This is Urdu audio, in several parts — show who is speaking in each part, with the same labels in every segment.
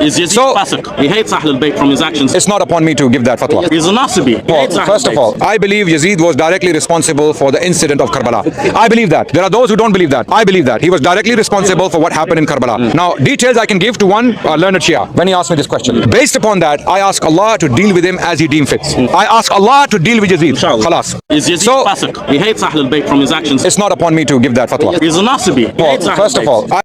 Speaker 1: Is Yazid
Speaker 2: So
Speaker 1: Fasiq? He hates Ahl al-Bayt from his actions.
Speaker 2: it's not upon me to give that fatwa.
Speaker 1: He's a Nasibi. He
Speaker 2: Well,
Speaker 1: hates Ahl
Speaker 2: first of
Speaker 1: al-Bayt.
Speaker 2: all, I believe Yazid was directly responsible for the incident of Karbala. I believe that. There are those who don't believe that. I believe that. He was directly responsible for what happened in Karbala. Now, details I can give to one learned Shia when he asked me this question. Based upon that, I ask Allah to deal with him as he deems fit. I ask Allah to deal with Yazid.
Speaker 1: Inshallah.
Speaker 2: Khalas.
Speaker 1: Is Yazid
Speaker 2: So,
Speaker 1: Fasiq? He hates Ahl al-Bayt from his actions.
Speaker 2: it's not upon me to give that fatwa.
Speaker 1: He's a Nasibi. He
Speaker 2: Well,
Speaker 1: hates Ahl
Speaker 2: first of
Speaker 1: al-Bayt.
Speaker 2: all,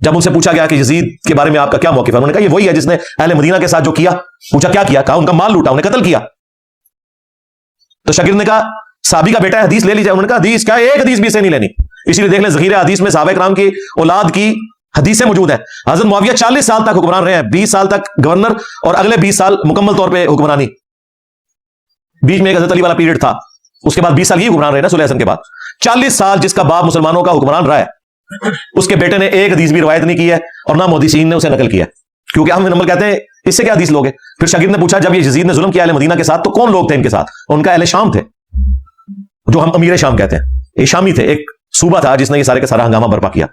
Speaker 3: جب ان سے پوچھا گیا کہ یزید کے بارے میں آپ کا کیا موقف ہے، انہوں نے کہا یہ وہی ہے جس نے اہل مدینہ کے ساتھ جو کیا. پوچھا کیا کیا؟ کہا ان کا مال لوٹا، انہیں قتل کیا. تو شاگرد نے کہا صحابی کا بیٹا ہے، حدیث لے لیجیے. انہوں نے کہا حدیث کیا، ایک حدیث بھی سے نہیں لینی. اسی لیے دیکھ لیں ذخیرہ حدیث میں صحابہ کرام کی اولاد کی حدیثیں موجود ہیں. حضرت معاویہ 40 سال تک حکمران رہے ہیں، 20 سال تک گورنر اور اگلے 20 سال مکمل طور پہ حکمرانی. بیچ میں ایک حضرت علی والا پیریڈ تھا، اس کے بعد 20 سال ہی حکمران رہے نا صلح حسن کے بعد. 40 سال جس کا باپ مسلمانوں کا حکمران رہا ہے، اس کے بیٹے نے ایک حدیث بھی روایت نہیں کی ہے اور نہ محدثین نے اسے نقل کیا. کیونکہ ہم نمبر کہتے ہیں اس سے کیا حدیث لوگ ہیں. پھر شاگرد نے پوچھا جب یہ یزید نے ظلم کیا اہل مدینہ کے ساتھ تو کون لوگ تھے ان کے ساتھ؟ ان کا اہل شام تھے، جو ہم امیر شام کہتے ہیں. یہ شامی تھے، ایک صوبہ تھا جس نے یہ سارے کا سارا ہنگامہ برپا کیا.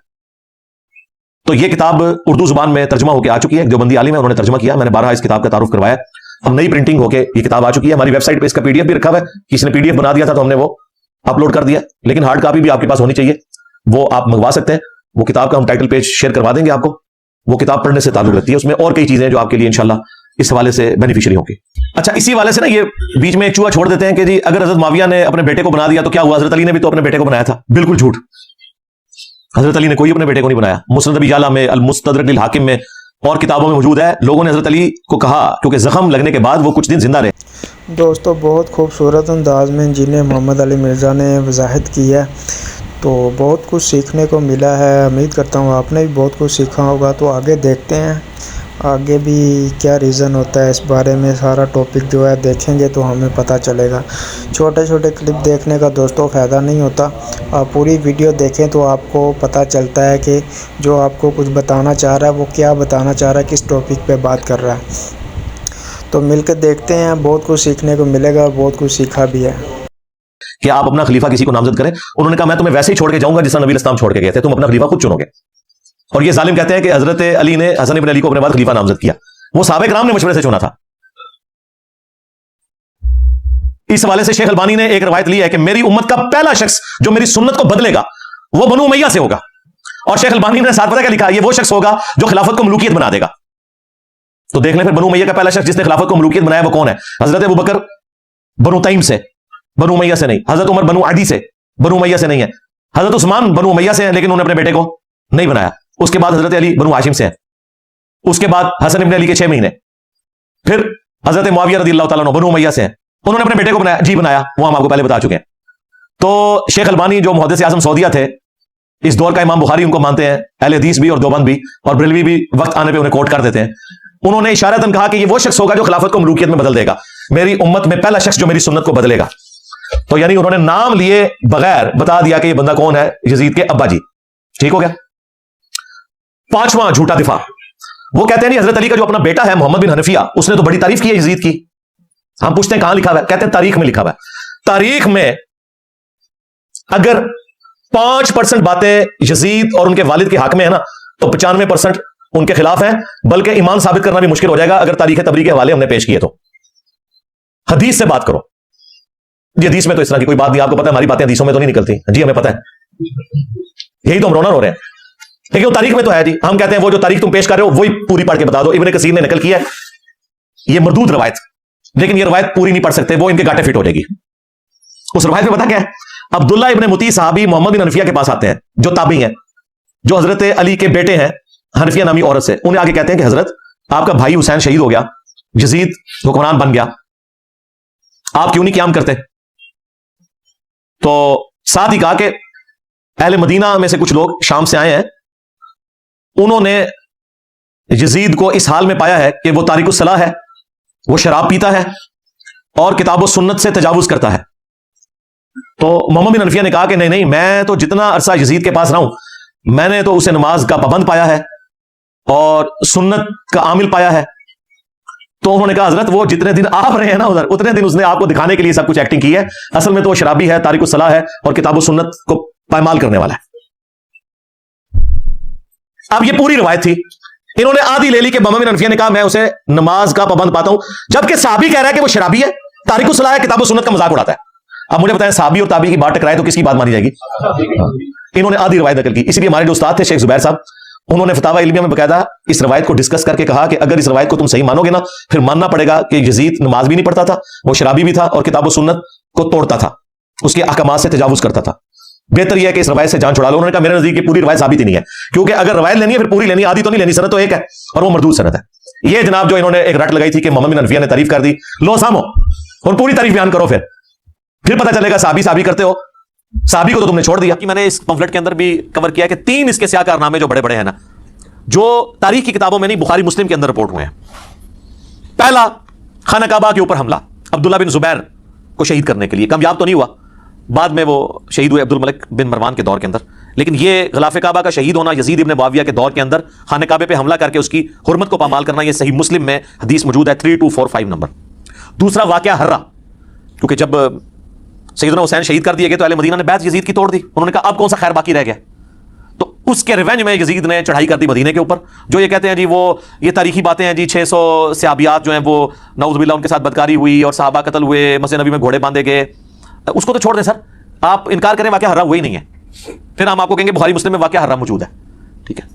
Speaker 3: تو یہ کتاب اردو زبان میں ترجمہ ہو کے آ چکی ہے. جو بندی عالم ہے انہوں نے ترجمہ کیا، میں نے 12 اس کتاب کا تعارف کروایا. ہم نئی پرنٹنگ ہو کے یہ کتاب آ چکی ہے. ہماری ویب سائٹ پہ اس کا PDF بھی رکھا ہوا ہے. کسی نے PDF بنا دیا تھا تو ہم نے وہ اپلوڈ کر دیا، لیکن ہارڈ کاپی بھی آپ کے پاس ہونی چاہیے. وہ آپ منگوا سکتے ہیں. وہ کتاب کا ہم ٹائٹل پیج شیئر کروا دیں گے آپ کو. وہ کتاب پڑھنے سے تعلق رکھتی ہے، اس میں اور کئی چیزیں جو آپ کے لیے انشاءاللہ اس حوالے سے بینیفیشری ہوں گی. اچھا اسی حوالے سے نا یہ بیچ میں ایک چوہا چھوڑ دیتے ہیں کہ جی اگر حضرت معاویہ نے اپنے بیٹے کو بنا دیا تو کیا ہوا؟ حضرت علی نے بھی تو اپنے بیٹے کو بنایا تھا. بالکل جھوٹ. حضرت علی نے کوئی اپنے بیٹے کو نہیں بنایا. مسند ابی یعلا میں، المستدرک للحاکم میں اور کتابوں میں موجود ہے. لوگوں نے حضرت علی کو کہا کیونکہ زخم لگنے کے بعد وہ کچھ دن زندہ رہے.
Speaker 4: دوستو بہت خوبصورت انداز میں انجینئر محمد علی مرزا نے وضاحت کی ہے، تو بہت کچھ سیکھنے کو ملا ہے. امید کرتا ہوں آپ نے بھی بہت کچھ سیکھا ہوگا. تو آگے دیکھتے ہیں آگے بھی کیا ریزن ہوتا ہے اس بارے میں. سارا ٹاپک جو ہے دیکھیں گے تو ہمیں پتہ چلے گا. چھوٹے چھوٹے کلپ دیکھنے کا دوستوں فائدہ نہیں ہوتا. آپ پوری ویڈیو دیکھیں تو آپ کو پتہ چلتا ہے کہ جو آپ کو کچھ بتانا چاہ رہا ہے وہ کیا بتانا چاہ رہا ہے، کس ٹاپک پہ بات کر رہا ہے. تو مل کے دیکھتے ہیں، بہت کچھ سیکھنے کو ملے گا، بہت کچھ سیکھا بھی ہے.
Speaker 3: کہ آپ اپنا خلیفہ کسی کو نامزد کریں. انہوں نے کہا میں تمہیں ویسے ہی چھوڑ کے جاؤں گا جس طرح نبی اسلام چھوڑ کے گئے تھے، تم اپنا خلیفہ خود چنو گے. اور یہ ظالم کہتے ہیں کہ حضرت علی نے حسن ابن علی کو اپنے بعد خلیفہ نامزد کیا. وہ صحابہ کرام نے مشورے سے چنا تھا. اس حوالے سے شیخ البانی نے ایک روایت لی ہے کہ میری امت کا پہلا شخص جو میری سنت کو بدلے گا وہ بنو امیہ سے ہوگا. اور شیخ البانی نے ساتھ پتہ کیا لکھا؟ یہ وہ شخص ہوگا جو خلافت کو ملوکیت بنا دے گا. تو دیکھ لیں پھر بنو امیہ کا پہلا شخص جس نے خلافت کو ملوکیت بنایا وہ کون ہے؟ حضرت ابوبکر بنو تیم سے، بنو امیہ سے نہیں. حضرت عمر بنو عدی سے، بنو امیہ سے نہیں ہے. حضرت عثمان بنو امیہ سے ہیں لیکن انہوں نے اپنے بیٹے کو نہیں بنایا. اس کے بعد حضرت علی بنو ہاشم سے ہیں. اس کے بعد حسن ابن علی کے 6 مہینے. پھر حضرت معاویہ رضی اللہ تعالیٰ عنہ بنو امیہ سے ہیں. انہوں نے اپنے بیٹے کو بنایا. جی بنایا، وہ ہم آپ کو پہلے بتا چکے ہیں. تو شیخ البانی جو محدث اعظم سعودیہ تھے، اس دور کا امام بخاری ان کو مانتے ہیں، اہل حدیث بھی اور دیوبند بھی اور بریلوی بھی وقت آنے پہ انہیں کوٹ کر دیتے ہیں. انہوں نے اشارتاً کہا کہ یہ وہ شخص ہوگا جو خلافت کو ملوکیت میں بدل دے گا. میری امت میں پہلا شخص جو میری سنت کو بدلے گا. تو یعنی انہوں نے نام لیے بغیر بتا دیا کہ یہ بندہ کون ہے؟ یزید کے ابا جی. ٹھیک ہو گیا. 5واں جھوٹا دفاع. وہ کہتے ہیں نہیں حضرت علی کا جو اپنا بیٹا ہے محمد بن حنفیہ، اس نے تو بڑی تعریف کی ہے یزید کی. ہم پوچھتے ہیں کہاں لکھا ہوا ہے؟ کہتے ہیں تاریخ میں لکھا ہوا ہے. تاریخ میں اگر 5% باتیں یزید اور ان کے والد کے حق میں ہے نا تو 95% ان کے خلاف ہیں. بلکہ ایمان ثابت کرنا بھی مشکل ہو جائے گا اگر تاریخ تبری کے حوالے ہم نے پیش کیے تو. حدیث سے بات کرو. جی حدیث میں تو اس طرح کی کوئی بات نہیں. آپ کو پتا ہے ہماری باتیں حدیثوں میں تو نہیں نکلتی. جی ہمیں پتا ہے، یہی تو ہم رونا رو رہے ہیں. لیکن وہ تاریخ میں تو ہے. جی ہم کہتے ہیں وہ جو تاریخ تم پیش کر رہے ہو وہی پوری پڑھ کے بتا دو. ابن کثیر نے نقل کیا ہے یہ مردود روایت، لیکن یہ روایت پوری نہیں پڑھ سکتے، وہ ان کے گاٹے فٹ ہو جائے گی. اس روایت میں پتا کیا ہے؟ عبداللہ ابن متی صحابی محمد بن حنفیہ کے پاس آتے ہیں جو تابعی ہیں، جو حضرت علی کے بیٹے ہیں حنفیہ نامی عورت سے. انہیں آگے کہتے ہیں کہ حضرت آپ کا بھائی حسین شہید ہو گیا، یزید حکمران بن گیا، آپ کیوں نہیں قیام کرتے؟ تو ساتھ ہی کہا کہ اہل مدینہ میں سے کچھ لوگ شام سے آئے ہیں، انہوں نے یزید کو اس حال میں پایا ہے کہ وہ تارک الصلاح ہے، وہ شراب پیتا ہے اور کتاب و سنت سے تجاوز کرتا ہے. تو محمد بن حنفیہ نے کہا کہ نہیں نہیں، میں تو جتنا عرصہ یزید کے پاس رہا ہوں میں نے تو اسے نماز کا پابند پایا ہے اور سنت کا عامل پایا ہے. تو انہوں نے کہا حضرت وہ جتنے دن آپ رہے ہیں نا ادھر، اتنے دن اس نے آپ کو دکھانے کے لیے سب کچھ ایکٹنگ کی ہے. اصل میں تو وہ شرابی ہے، تارک الصلاح ہے اور کتاب و سنت کو پائمال کرنے والا ہے. اب یہ پوری روایت تھی. انہوں نے آدھی لے لی کہ محمد بن حنفیہ نے کہا میں اسے نماز کا پابند پاتا ہوں، جبکہ صحابی کہہ رہا ہے کہ وہ شرابی ہے، تارک الصلاح ہے، کتاب و سنت کا مذاق اڑاتا ہے. اب مجھے بتائیں صحابی اور تابعی کی بات ٹکرائے تو کس کی بات مانی جائے گی؟ انہوں نے آدھی روایت نقل کی. اس لیے ہمارے جو استاد تھے شیخ زبیر صاحب، انہوں نے فتاوی علمیہ میں باقاعدہ اس روایت کو ڈسکس کر کے کہا کہ اگر اس روایت کو تم صحیح مانو گے نا پھر ماننا پڑے گا کہ یزید نماز بھی نہیں پڑھتا تھا، وہ شرابی بھی تھا اور کتاب و سنت کو توڑتا تھا، اس کے احکامات سے تجاوز کرتا تھا. بہتر یہ ہے کہ اس روایت سے جان چھڑا لو. انہوں نے کہا میرے نزدیک یہ پوری روایت ثابت ہی نہیں ہے, کیونکہ اگر روایت لینی ہے پھر پوری لینی ہے, آدھی تو نہیں لینی, سند تو ایک ہے اور وہ مردود سند ہے. یہ جناب جو انہوں نے ایک رٹ لگائی تھی کہ محمد بن حنفیہ نے تعریف کر دی, لو سامو اور پوری تعریف بیان کرو, پھر پتہ چلے گا صحابی کرتے ہو, صحابی کو تو تم نے چھوڑ دیا. کہ میں نے اس پمفلٹ کے اندر بھی کور کیا کہ 3 اس کے سیاہ کارنامے جو بڑے بڑے ہیں نا, جو تاریخ کی کتابوں میں نہیں بخاری مسلم کے اندر رپورٹ ہوئے ہیں. پہلا, خانہ کعبہ کے اوپر حملہ عبداللہ بن زبیر کو شہید کرنے کے لیے, کامیاب تو نہیں ہوا, بعد میں وہ شہید ہوئے عبد الملک بن مروان کے دور کے اندر. لیکن یہ غلاف کعبہ کا شہید ہونا یزید ابن معاویہ کے دور کے اندر خانہ کعبے پہ حملہ کر کے اس کی حرمت کو پامال کرنا, یہ صحیح مسلم میں حدیث موجود ہے 3245 نمبر. دوسرا واقعہ ہرہ, کیونکہ جب سیدنا حسین شہید کر دیے گئے تو اہل مدینہ نے بیعت یزید کی توڑ دی. انہوں نے کہا اب کون سا خیر باقی رہ گیا, تو اس کے ریونج میں یزید نے چڑھائی کر دی مدینے کے اوپر. جو یہ کہتے ہیں جی وہ یہ تاریخی باتیں ہیں جی 600 صحابیات جو ہیں وہ نعوذ باللہ ان کے ساتھ بدکاری ہوئی اور صحابہ قتل ہوئے, مسجد نبی میں گھوڑے باندھے گئے, اس کو تو چھوڑ دیں سر, آپ انکار کریں واقعہ ہرہ وہی نہیں ہے, پھر ہم آپ کو کہیں گے بخاری مسلم میں واقعہ ہرہ موجود ہے. ٹھیک ہے,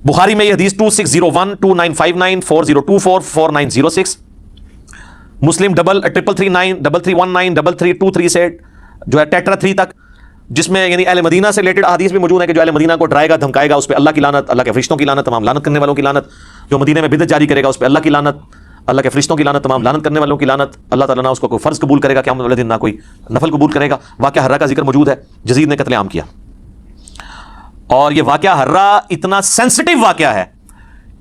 Speaker 3: بخاری میں یہ حدیث 2601 2959 4024 4906, مسلم 3339 3319 3323 سے جو ہے ٹیٹرا 3 تک, جس میں یعنی اہل مدینہ سے ریلیٹڈ حدیث بھی موجود ہے کہ جو اہل مدینہ کو ڈرائے گا دھمکائے گا اس پہ اللہ کی لعنت, اللہ کے فرشتوں کی لعنت, تمام لعنت کرنے والوں کی لعنت, جو مدینہ میں بدعت جاری کرے گا اس پہ اللہ کی لعنت, اللہ کے فرشتوں کی لعنت, تمام لعنت کرنے والوں کی لعنت, اللہ تعالیٰ نہ اس کو کوئی فرض قبول کرے گا قیامت والے دن, نہ کوئی نفل قبول کرے گا. واقعہ ہرہ کا ذکر موجود ہے, یزید نے قتل عام کیا. اور یہ واقعہ ہرہ اتنا سینسٹیو واقعہ ہے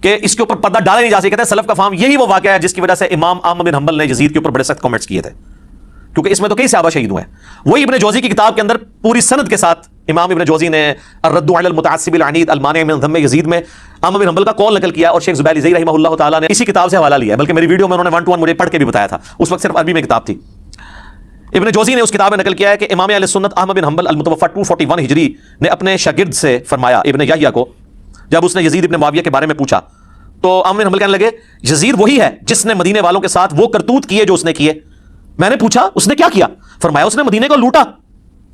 Speaker 3: کہ اس کے اوپر پردہ ڈالا نہیں جا سکتا. سلف کا فہم یہی وہ واقعہ ہے جس کی وجہ سے امام احمد بن حنبل نے یزید کے اوپر بڑے سخت کمنٹس کیے تھے, کیونکہ اس میں تو کئی صحابہ شہید ہوئے ہیں. وہی ابن جوزی کی کتاب کے اندر پوری سند کے ساتھ امام ابن جوزی نے الرد علی المتعصب العنید المانع من ذم یزید میں احمد بن حنبل کا قول نقل کیا, اور شیخ زبیر زئی رحمہ اللہ تعالیٰ نے اسی کتاب سے حوالہ لیا ہے. بلکہ میری ویڈیو میں انہوں نے 1 to 1 مجھے پڑھ کے بھی بتایا تھا, اس وقت صرف عربی میں کتاب تھی. ابن جوزی نے اس کتاب میں نقل کیا ہے کہ امام اہل سنت احمد بن حنبل المتوفی 241 ہجری نے اپنے شاگرد سے فرمایا, ابن یحییٰ کو, جب اس نے یزید ابن معاویہ کے بارے میں پوچھا تو احمد بن حنبل کہنے لگے یزید وہی ہے جس نے مدینے والوں کے ساتھ وہ کرتوت کیے جو اس نے کیے. میں نے پوچھا اس نے کیا کیا؟ فرمایا اس نے مدینے کو لوٹا.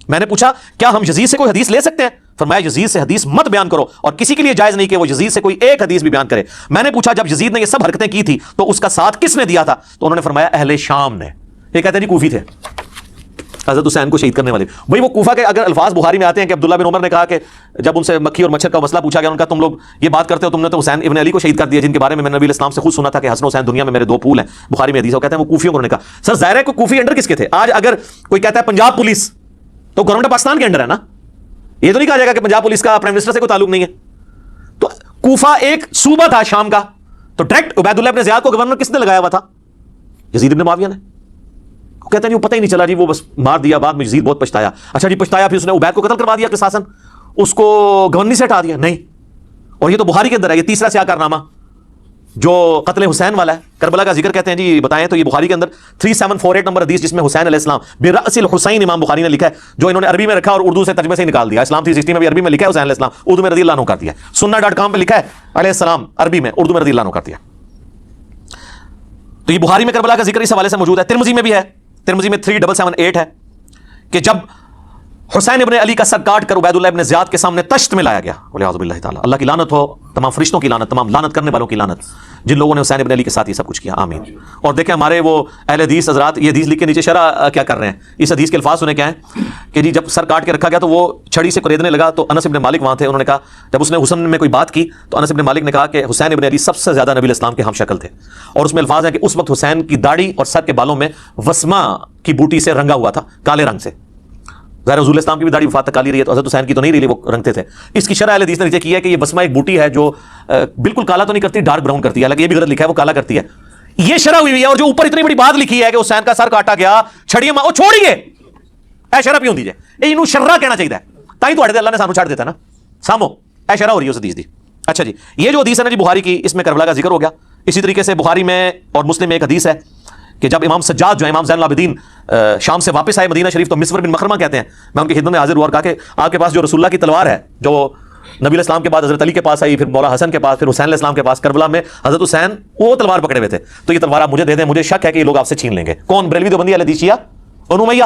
Speaker 3: میں نے پوچھا کیا ہم یزید سے کوئی حدیث لے سکتے ہیں؟ فرمایا یزید سے حدیث مت بیان کرو, اور کسی کے لیے جائز نہیں کہ وہ یزید سے کوئی ایک حدیث بھی بیان کرے. میں نے پوچھا جب یزید نے یہ سب حرکتیں کی تھی تو اس کا ساتھ کس نے دیا تھا؟ تو انہوں نے فرمایا اہل شام نے. یہ کہتے ہیں جی کوفی تھے حضرت حسین کو شہید کرنے والے. بھائی وہ کوفہ کے اگر الفاظ بخاری میں آتے ہیں کہ عبداللہ بن عمر نے کہا کہ جب ان سے مکھی اور مچھر کا مسئلہ پوچھا گیا, ان کا تم لوگ یہ بات کرتے ہو, تم نے تو حسین ابن علی کو شہید کر دیا جن کے بارے میں نبی اسلام سے خود سنا تھا کہ حسن و حسین دنیا میں میرے 2 پھول ہیں. بخاری میں حدیث ہے, وہ کہتے ہیں وہ کوفیوں کو. انہوں نے کہا سر ظاہر ہے کہ کوفی انڈر کس کے تھے؟ آج اگر کوئی کہتا ہے پنجاب پولیس تو گورنمنٹ پاکستان کے انڈر ہے نا, یہ تو نہیں کہا جائے گا کہ پنجاب پولیس کا پرائم منسٹر سے کوئی تعلق نہیں ہے. تو کوفہ ایک صوبہ تھا شام کا, تو ڈائریکٹ عبید اللہ ابن زیاد کو گورنر کس نے لگایا ہوا تھا؟ یزید ابن معاویہ نے. کہتے ہیں وہ پتہ ہی نہیں چلا جی, وہ بس مار دیا, بعد میں یزید بہت پچھتایا. اچھا جی پچھتایا, پھر اس نے عبید کو قتل کروا دیا قصاصاً, اس کو گورنری سے ہٹا دیا؟ نہیں. اور یہ تو بخاری کے اندر ہے, یہ تیسرا سیاہ کارنامہ جو قتل حسین والا ہے, کربلا کا ذکر کہتے ہیں جی بتائیں تو یہ بخاری کے اندر 3748 نمبر حدیث جس میں حسین علیہ السلام برأس الحسین امام بخاری نے لکھا ہے, جو انہوں نے عربی میں رکھا اور اردو سے ترجمے سے نکال دیا. اسلام 360 میں بھی عربی میں لکھا ہے حسین علیہ السلام, اردو میں رضی اللہ عنہ کر دیا. sunna.com پہ لکھا ہے علیہ السلام عربی میں, اردو میں رضی اللہ عنہ کر دیا. تو یہ بخاری میں کربلا کا ذکر اس حوالے سے موجود ہے. ترمذی میں بھی ہے, ترمذی میں 3778 ہے کہ جب حسین ابن علی کا سر کاٹ کر عبید اللہ ابن زیاد کے سامنے تشت میں لایا گیا, والعیاذ باللہ تعالی, اللہ کی لعنت ہو, تمام فرشتوں کی لعنت, تمام لعنت کرنے والوں کی لعنت, جن لوگوں نے حسین ابن علی کے ساتھ یہ سب کچھ کیا, آمین. اور دیکھیں ہمارے وہ اہل حدیث حضرات یہ حدیث لکھ کے نیچے شرح کیا کر رہے ہیں. اس حدیث کے الفاظ سنیں کیا ہیں کہ جی جب سر کاٹ کے رکھا گیا تو وہ چھڑی سے قریدنے لگا, تو انس ابن مالک وہاں تھے. انہوں نے کہا جب اس نے حسن میں کوئی بات کی تو انس ابن مالک نے کہا کہ حسین ابن علی سب سے زیادہ نبی اسلام کے ہم شکل تھے. اور اس میں الفاظ ہیں کہ اس وقت حسین کی داڑھی اور سر کے بالوں میں وسما کی بوٹی سے رنگا ہوا تھا, کالے رنگ سے. ظاہر رسول اسلام کی بھی داڑھی وفات تک کالی رہی ہے, تو حضرت حسین کی تو نہیں رہی, وہ رنگتے تھے. اس کی شرح اہل حدیث نے نیچے کی ہے کہ یہ وسما ایک بوٹی ہے جو بالکل کالا تو نہیں کرتی, ڈارک براؤن کرتی ہے, حالانکہ یہ بھی غلط لکھا ہے وہ کالا کرتی ہے. یہ شرح ہوئی ہے. اور جو اوپر اتنی بڑی بات لکھی ہے کہ حسین کا سر کاٹا گیا چھڑیاں وہ چھوڑیے, اے شرح بھی ہوندی جائے, یہ شرح کہنا چاہیے تائی تو اللہ نے سانو چھاڑ دیتا نا, سامو اے شرح ہو رہی ہے اس حدیث دی. اچھا جی, یہ جو حدیث ہے نا جی بخاری کی, اس میں کربلا کا ذکر ہو گیا. اسی طریقے سے بخاری میں اور مسلم میں ایک حدیث ہے کہ جب امام سجاد جو امام زین العابدین شام سے واپس آئے مدینہ شریف, تو مسور بن مخرمہ کہتے ہیں, میں ان کی خدمت میں حاضر ہوا اور کہا کہ آپ کے پاس جو رسول اللہ کی تلوار ہے جو نبی علیہ السلام کے بعد حضرت علی کے پاس آئی, پھر مولا حسن کے پاس, پھر حسین علیہ السلام کے پاس, کربلا میں حضرت حسین وہ تلوار پکڑے ہوئے تھے, تو یہ تلوار آپ مجھے دے دیں, مجھے شک ہے کہ یہ لوگ آپ سے چھین لیں گے. کون؟ بریلوی دیوبندی اہل حدیث شیعہ اور امیہ.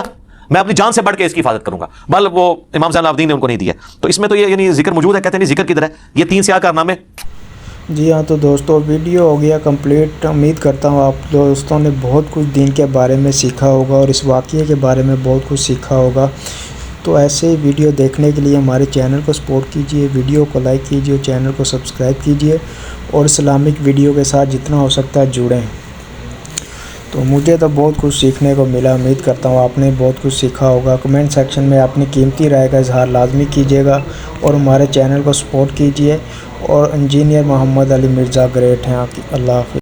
Speaker 3: میں اپنی جان سے بڑھ کے اس کی حفاظت کروں گا, بل وہ امام زین العابدین نے ان کو نہیں دیا. تو اس میں تو یہ یعنی ذکر موجود ہے. کہتے ہیں ذکر کدھر ہے؟ یہ 3 سیاہ کارنامے.
Speaker 4: جی ہاں, تو دوستوں ویڈیو ہو گیا کمپلیٹ. امید کرتا ہوں آپ دوستوں نے بہت کچھ دین کے بارے میں سیکھا ہوگا اور اس واقعے کے بارے میں بہت کچھ سیکھا ہوگا. تو ایسے ہی ویڈیو دیکھنے کے لیے ہمارے چینل کو سپورٹ کیجیے، ویڈیو کو لائک کیجیے، چینل کو سبسکرائب کیجیے اور اسلامک ویڈیو کے ساتھ جتنا ہو سکتا ہے جڑیں۔ تو مجھے تو بہت کچھ سیکھنے کو ملا، امید کرتا ہوں آپ نے بہت کچھ سیکھا ہوگا۔ کمنٹ سیکشن میں اپنی قیمتی رائے کا اظہار لازمی کیجیے گا اور ہمارے چینل کو سپورٹ کیجیے۔ اور انجینئر محمد علی مرزا گریٹ ہیں۔ اللہ حافظ۔